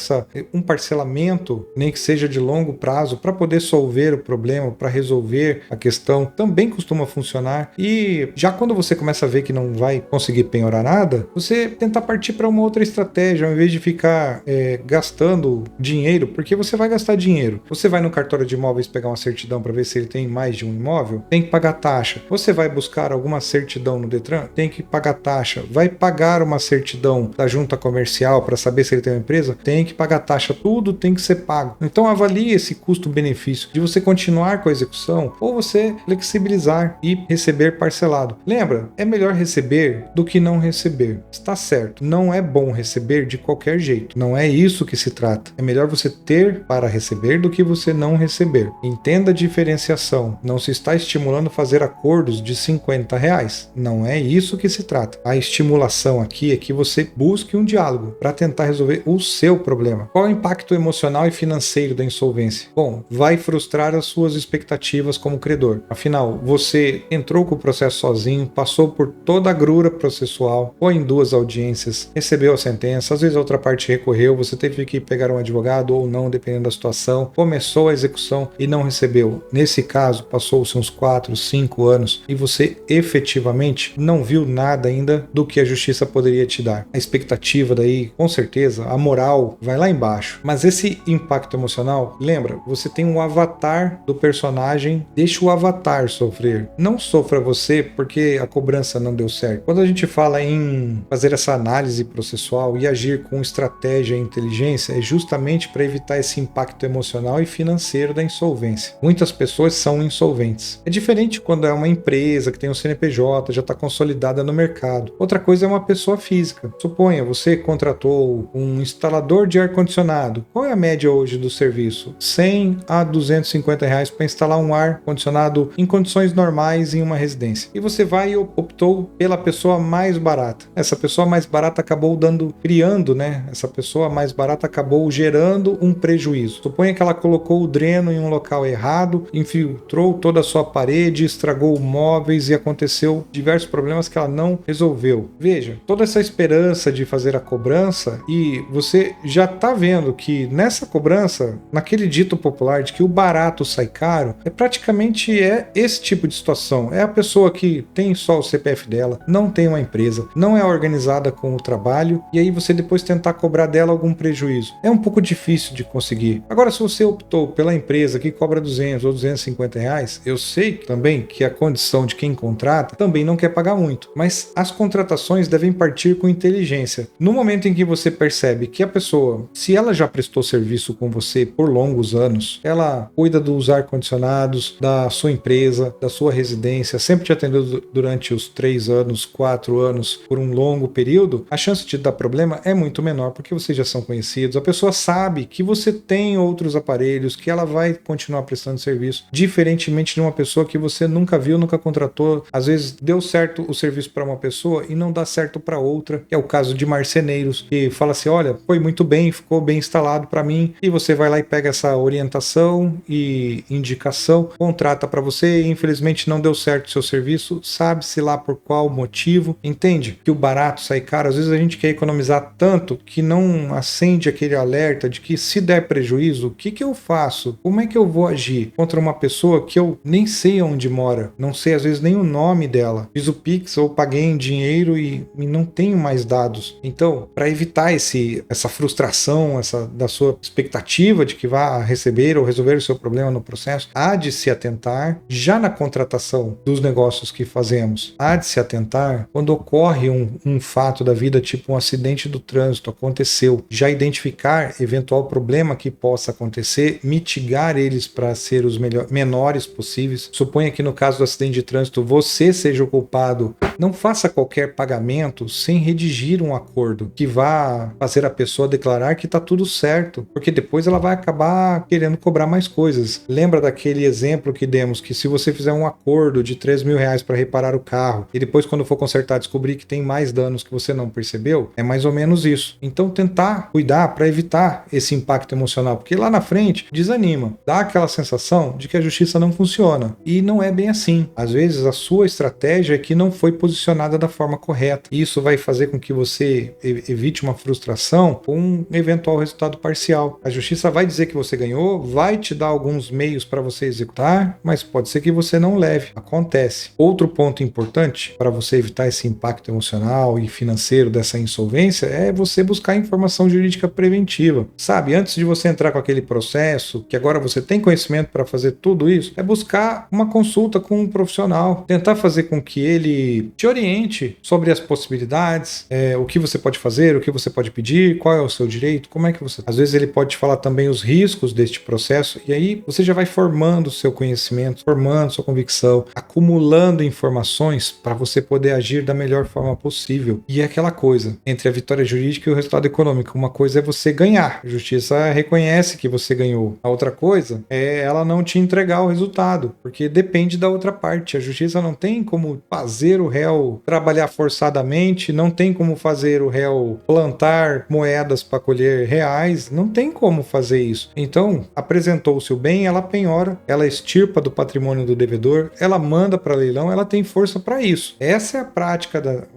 um parcelamento, nem que seja de longo prazo, para poder solver o problema, para resolver a questão, também costuma funcionar. E já quando você começa a ver que não vai conseguir penhorar nada, você tenta partir para uma outra estratégia, ao invés de ficar gastando dinheiro, porque você vai gastar dinheiro. Você vai no cartório de imóveis pegar uma certidão para ver se ele tem mais de um imóvel, tem que pagar taxa. Você vai buscar alguma certidão no Detran, tem que pagar taxa. Vai pagar uma certidão da junta comercial para saber se ele tem uma empresa, tem que pagar taxa. Tudo tem que ser pago. Então avalie esse custo-benefício de você continuar com a execução ou você flexibilizar e receber parcelado. Lembra, é melhor receber do que não receber. Está certo, não é bom receber de qualquer jeito. Não é isso que se trata. É melhor você ter para receber do que você não receber. Entenda a diferenciação. Não se está estimulando fazer acordos de R$50. Não é isso que se trata. A estimulação aqui é que você busque um diálogo para tentar resolver o seu problema. Qual é o impacto emocional e financeiro da insolvência? Bom, vai frustrar as suas expectativas como credor. Afinal, você entrou com o processo sozinho, passou por toda a grura processual, foi em 2 audiências, recebeu a sentença, às vezes a outra parte recorreu, você teve que pegar um advogado ou não, dependendo da situação, começou a execução e não recebeu. percebeu, nesse caso, passou-se uns 4, 5 anos e você efetivamente não viu nada ainda do que a justiça poderia te dar. A expectativa daí, com certeza, a moral vai lá embaixo. Mas esse impacto emocional, lembra, você tem um avatar do personagem, deixa o avatar sofrer. Não sofra você porque a cobrança não deu certo. Quando a gente fala em fazer essa análise processual e agir com estratégia e inteligência, é justamente para evitar esse impacto emocional e financeiro da insolvência. Muitas pessoas são insolventes. É diferente quando é uma empresa que tem um CNPJ, já está consolidada no mercado. Outra coisa é uma pessoa física. Suponha, você contratou um instalador de ar-condicionado. Qual é a média hoje do serviço? 100 a 250 reais para instalar um ar-condicionado em condições normais em uma residência. E você vai e optou pela pessoa mais barata. Essa pessoa mais barata acabou criando, né? Essa pessoa mais barata acabou gerando um prejuízo. Suponha que ela colocou o dreno em um local errado, infiltrou toda a sua parede, estragou móveis e aconteceu diversos problemas que ela não resolveu. Veja, toda essa esperança de fazer a cobrança e você já está vendo que nessa cobrança, naquele dito popular de que o barato sai caro, praticamente esse tipo de situação. É a pessoa que tem só o CPF dela, não tem uma empresa, não é organizada com o trabalho e aí você depois tentar cobrar dela algum prejuízo. É um pouco difícil de conseguir. Agora, se você optou pela empresa que cobra 200 ou 250 reais, eu sei também que a condição de quem contrata também não quer pagar muito, mas as contratações devem partir com inteligência. No momento em que você percebe que a pessoa, se ela já prestou serviço com você por longos anos, ela cuida dos ar-condicionados da sua empresa, da sua residência, sempre te atendeu durante os 3 anos, 4 anos, por um longo período, a chance de dar problema é muito menor, porque vocês já são conhecidos, a pessoa sabe que você tem outros aparelhos, que ela vai continuar prestando serviço, diferentemente de uma pessoa que você nunca viu, nunca contratou, às vezes deu certo o serviço para uma pessoa e não dá certo para outra, que é o caso de marceneiros, que fala assim, olha, foi muito bem, ficou bem instalado para mim, e você vai lá e pega essa orientação e indicação, contrata para você e infelizmente não deu certo o seu serviço, sabe-se lá por qual motivo, entende? Que o barato sai caro, às vezes a gente quer economizar tanto que não acende aquele alerta de que se der prejuízo, o que eu faço? Como é que eu vou agir contra uma pessoa que eu nem sei onde mora, não sei às vezes nem o nome dela, fiz o Pix ou paguei em dinheiro e não tenho mais dados. Então, para evitar essa frustração, da sua expectativa de que vá receber ou resolver o seu problema no processo, há de se atentar já na contratação dos negócios que fazemos, há de se atentar quando ocorre um fato da vida, tipo um acidente do trânsito, aconteceu, já identificar eventual problema que possa acontecer, mitigar eles para ser os menores possíveis. Suponha que no caso do acidente de trânsito você seja o culpado, não faça qualquer pagamento sem redigir um acordo que vá fazer a pessoa declarar que está tudo certo, porque depois ela vai acabar querendo cobrar mais coisas. Lembra daquele exemplo que demos, que se você fizer um acordo de 3 mil reais para reparar o carro e depois quando for consertar descobrir que tem mais danos que você não percebeu, é mais ou menos isso. Então tentar cuidar para evitar esse impacto emocional, porque lá na frente desanima, dá aquela sensação de que a justiça não funciona e não é bem assim. Às vezes a sua estratégia é que não foi posicionada da forma correta e isso vai fazer com que você evite uma frustração com um eventual resultado parcial. A justiça vai dizer que você ganhou, vai te dar alguns meios para você executar, mas pode ser que você não leve. Acontece. Outro ponto importante para você evitar esse impacto emocional e financeiro dessa insolvência é você buscar informação jurídica preventiva. Sabe, antes de você entrar com aquele processo, que agora você tem conhecimento para fazer tudo isso, é buscar uma consulta com um profissional, tentar fazer com que ele te oriente sobre as possibilidades, o que você pode fazer, o que você pode pedir, qual é o seu direito, como é que você... Às vezes ele pode te falar também os riscos deste processo e aí você já vai formando o seu conhecimento, formando sua convicção, acumulando informações para você poder agir da melhor forma possível. E é aquela coisa, entre a vitória jurídica e o resultado econômico, uma coisa é você ganhar, a justiça reconhece que você ganhou, a outra coisa é ela não te entregar o resultado, porque depende da outra parte, a justiça não tem como fazer o réu trabalhar forçadamente, não tem como fazer o réu plantar moedas para colher reais, não tem como fazer isso. Então, apresentou-se o bem, ela penhora, ela extirpa do patrimônio do devedor, ela manda para leilão, ela tem força para isso. Essa é a prática,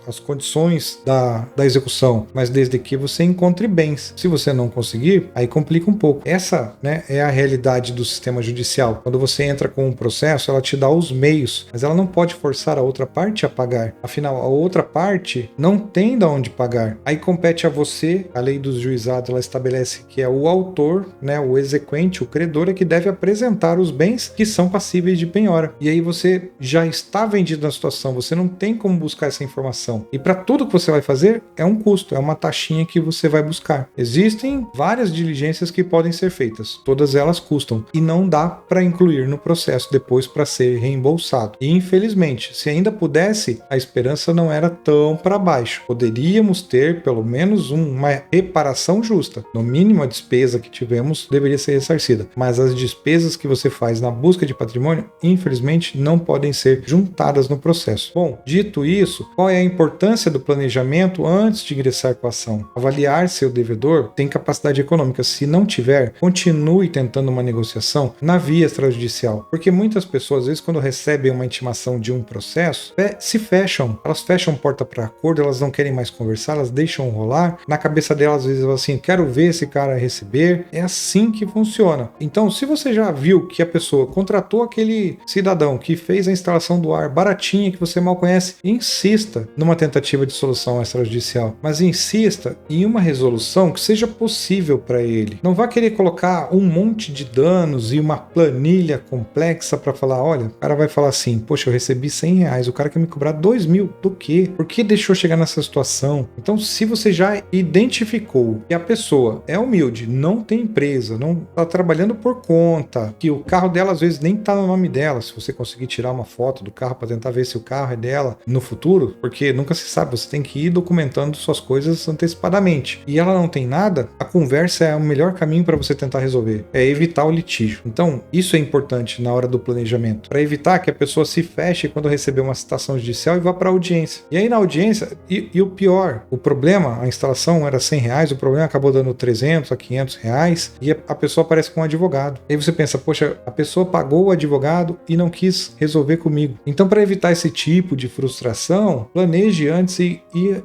as condições da execução, mas desde que você encontre bens. Se você não conseguir, aí complica um pouco. Essa, né, é a realidade do do sistema judicial. Quando você entra com um processo, ela te dá os meios, mas ela não pode forçar a outra parte a pagar. Afinal, a outra parte não tem de onde pagar. Aí compete a você, a lei dos juizados, ela estabelece que é o autor, né, o exequente, o credor, é que deve apresentar os bens que são passíveis de penhora. E aí você já está vendido na situação, você não tem como buscar essa informação. E para tudo que você vai fazer, é um custo, é uma taxinha que você vai buscar. Existem várias diligências que podem ser feitas, todas elas custam, e não dá para incluir no processo depois para ser reembolsado. E infelizmente, se ainda pudesse, a esperança não era tão para baixo. Poderíamos ter pelo menos uma reparação justa. No mínimo, a despesa que tivemos deveria ser ressarcida, mas as despesas que você faz na busca de patrimônio, infelizmente, não podem ser juntadas no processo. Bom, dito isso, qual é a importância do planejamento antes de ingressar com a ação? Avaliar se o devedor tem capacidade econômica. Se não tiver, continue tentando uma negociação na via extrajudicial, porque muitas pessoas, às vezes, quando recebem uma intimação de um processo, se fecham, elas fecham porta para acordo, elas não querem mais conversar, elas deixam rolar. Na cabeça delas, às vezes, assim, quero ver esse cara receber. É assim que funciona. Então, se você já viu que a pessoa contratou aquele cidadão que fez a instalação do ar baratinha, que você mal conhece, insista numa tentativa de solução extrajudicial, mas insista em uma resolução que seja possível para ele. Não vá querer colocar um monte de danos e uma planilha complexa para falar, olha, o cara vai falar assim, poxa, eu recebi R$100, o cara quer me cobrar 2.000, do quê? Por que deixou chegar nessa situação? Então, se você já identificou que a pessoa é humilde, não tem empresa, não está trabalhando por conta, que o carro dela às vezes nem está no nome dela, se você conseguir tirar uma foto do carro para tentar ver se o carro é dela no futuro, porque nunca se sabe, você tem que ir documentando suas coisas antecipadamente. E ela não tem nada, a conversa é o melhor caminho para você tentar resolver, é evitar o litígio. Então, isso é importante na hora do planejamento, para evitar que a pessoa se feche quando receber uma citação judicial e vá para a audiência. E aí na audiência, e o pior, o problema, a instalação era R$100, o problema acabou dando R$300 a R$500, e a pessoa aparece com um advogado. E aí você pensa, poxa, a pessoa pagou o advogado e não quis resolver comigo. Então, para evitar esse tipo de frustração, planeje antes e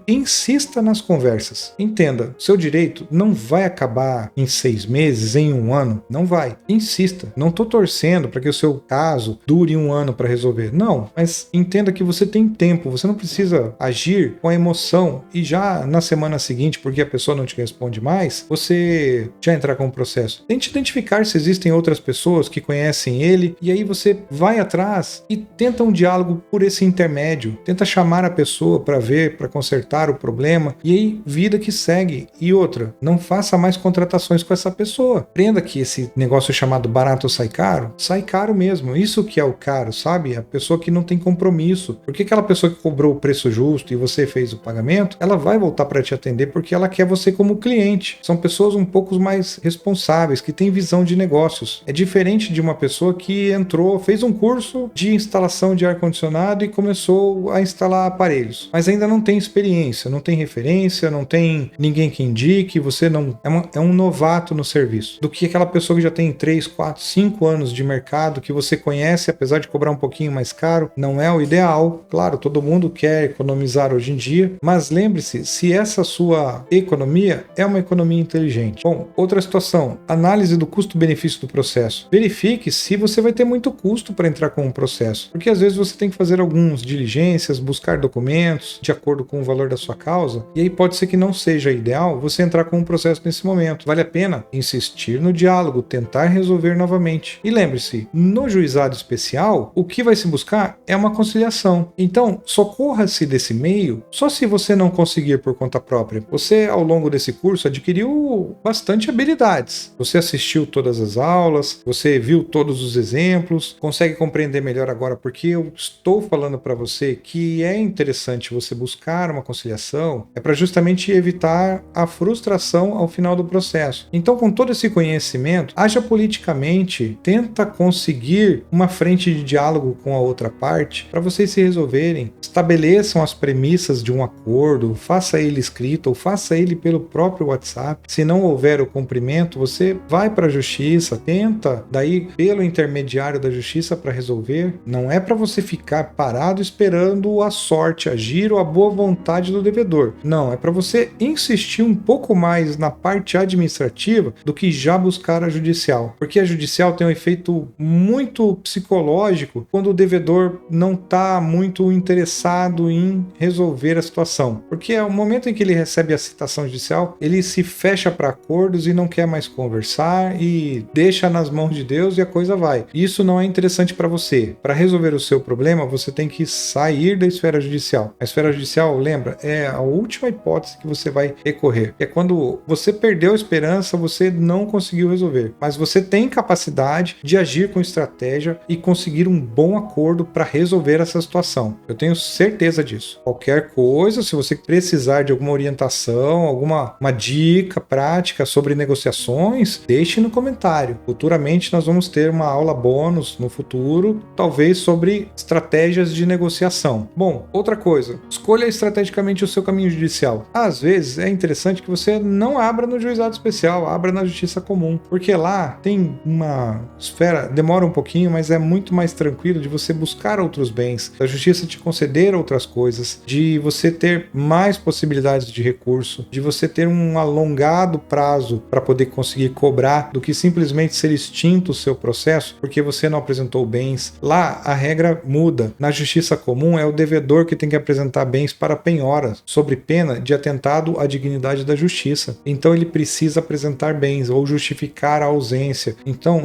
insista nas conversas. Entenda, seu direito não vai acabar em 6 meses, em 1 ano. Não vai. Insista. Não estou torcendo para que o seu caso dure 1 ano para resolver. Não, mas entenda que você tem tempo. Você não precisa agir com a emoção e já na semana seguinte, porque a pessoa não te responde mais, você já entrar com o processo. Tente identificar se existem outras pessoas que conhecem ele e aí você vai atrás e tenta um diálogo por esse intermédio. Tenta chamar a pessoa para ver, para consertar o problema e aí vida que segue. E outra, não faça mais contratações com essa pessoa. Aprenda que esse negócio chamado barato sai caro mesmo. Isso que é o caro, sabe? A pessoa que não tem compromisso. Porque aquela pessoa que cobrou o preço justo e você fez o pagamento, ela vai voltar para te atender porque ela quer você como cliente. São pessoas um pouco mais responsáveis, que têm visão de negócios. É diferente de uma pessoa que entrou, fez um curso de instalação de ar-condicionado e começou a instalar aparelhos, mas ainda não tem experiência, não tem referência, não tem ninguém que indique, você não é um novato no serviço, do que aquela pessoa que já tem 3, 4, 5 anos de mercado, que você conhece, apesar de cobrar um pouquinho mais caro, não é o ideal. Claro, todo mundo quer economizar hoje em dia, mas lembre-se, se essa sua economia é uma economia inteligente. Bom, outra situação, análise do custo-benefício do processo. Verifique se você vai ter muito custo para entrar com um processo, porque às vezes você tem que fazer algumas diligências, buscar documentos de acordo com o valor da sua causa, e aí pode ser que não seja ideal você entrar com um processo nesse momento. Vale a pena insistir no diálogo, tentar resolver novamente. E lembre-se, no juizado especial, o que vai se buscar é uma conciliação. Então, socorra-se desse meio só se você não conseguir por conta própria. Você, ao longo desse curso, adquiriu bastante habilidades. Você assistiu todas as aulas, você viu todos os exemplos, consegue compreender melhor agora porque eu estou falando para você que é interessante você buscar uma conciliação, é para justamente evitar a frustração ao final do processo. Então, com todo esse conhecimento, haja politicamente, tenta conseguir uma frente de diálogo com a outra parte para vocês se resolverem, estabeleçam as premissas de um acordo, faça ele escrito ou faça ele pelo próprio WhatsApp. Se não houver o cumprimento, você vai para a justiça, tenta daí pelo intermediário da justiça para resolver. Não é para você ficar parado esperando a sorte agir ou a boa vontade do devedor. Não, é para você insistir um pouco mais na parte administrativa do que já buscar a judicial. Porque Porque a judicial tem um efeito muito psicológico quando o devedor não está muito interessado em resolver a situação. Porque é o momento em que ele recebe a citação judicial, ele se fecha para acordos e não quer mais conversar e deixa nas mãos de Deus e a coisa vai. Isso não é interessante para você. Para resolver o seu problema, você tem que sair da esfera judicial. A esfera judicial, lembra, é a última hipótese que você vai recorrer. É quando você perdeu a esperança, você não conseguiu resolver. Mas você tem capacidade de agir com estratégia e conseguir um bom acordo para resolver essa situação. Eu tenho certeza disso. Qualquer coisa, se você precisar de alguma orientação, uma dica prática sobre negociações, deixe no comentário. Futuramente nós vamos ter uma aula bônus no futuro, talvez sobre estratégias de negociação. Bom, outra coisa, escolha estrategicamente o seu caminho judicial. Às vezes é interessante que você não abra no juizado especial, abra na justiça comum, porque lá tem uma esfera, demora um pouquinho, mas é muito mais tranquilo de você buscar outros bens, da justiça te conceder outras coisas, de você ter mais possibilidades de recurso, de você ter um alongado prazo para poder conseguir cobrar, do que simplesmente ser extinto o seu processo porque você não apresentou bens. Lá a regra muda. Na justiça comum é o devedor que tem que apresentar bens para penhora, sob pena de atentado à dignidade da justiça. Então ele precisa apresentar bens ou justificar a ausência. Então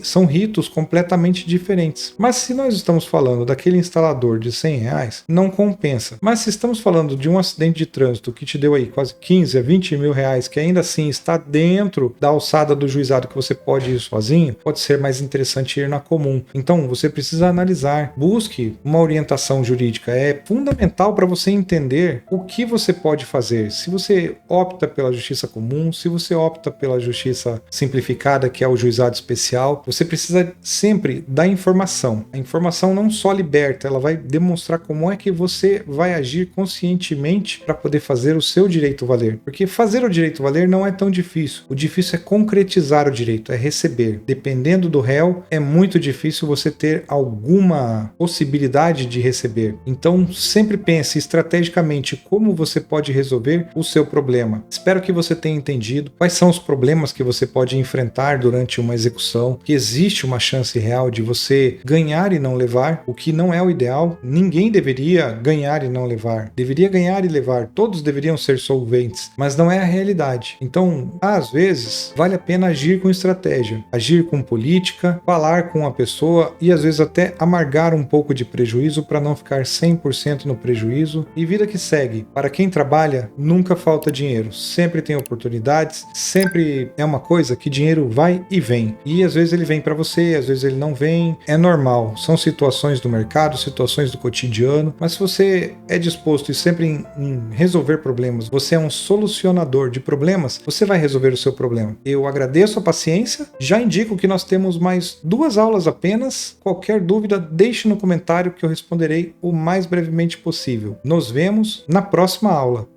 são ritos completamente diferentes. Mas se nós estamos falando daquele instalador de R$100, não compensa. Mas se estamos falando de um acidente de trânsito que te deu aí quase 15 a 20 mil reais, que ainda assim está dentro da alçada do juizado que você pode ir sozinho, pode ser mais interessante ir na comum. Então você precisa analisar, busque uma orientação jurídica. É fundamental para você entender o que você pode fazer. Se você opta pela justiça comum, se você opta pela justiça simplificada, que é o juizado especial, você precisa sempre da informação. A informação não só liberta, ela vai demonstrar como é que você vai agir conscientemente para poder fazer o seu direito valer. Porque fazer o direito valer não é tão difícil. O difícil é concretizar o direito, é receber. Dependendo do réu, é muito difícil você ter alguma possibilidade de receber. Então, sempre pense estrategicamente como você pode resolver o seu problema. Espero que você tenha entendido quais são os problemas que você pode enfrentar durante uma execução, que existe uma chance real de você ganhar e não levar, o que não é o ideal. Ninguém deveria ganhar e não levar. Deveria ganhar e levar. Todos deveriam ser solventes, mas não é a realidade. Então, às vezes, vale a pena agir com estratégia, agir com política, falar com a pessoa e às vezes até amargar um pouco de prejuízo para não ficar 100% no prejuízo. E vida que segue. Para quem trabalha, nunca falta dinheiro. Sempre tem oportunidades, sempre é uma coisa que dinheiro vai e vem. E às vezes ele vem para você, às vezes ele não vem. É normal. São situações do mercado, situações do cotidiano. Mas se você é disposto e sempre em resolver problemas, você é um solucionador de problemas, você vai resolver o seu problema. Eu agradeço a paciência. Já indico que nós temos mais 2 aulas apenas. Qualquer dúvida, deixe no comentário que eu responderei o mais brevemente possível. Nos vemos na próxima aula.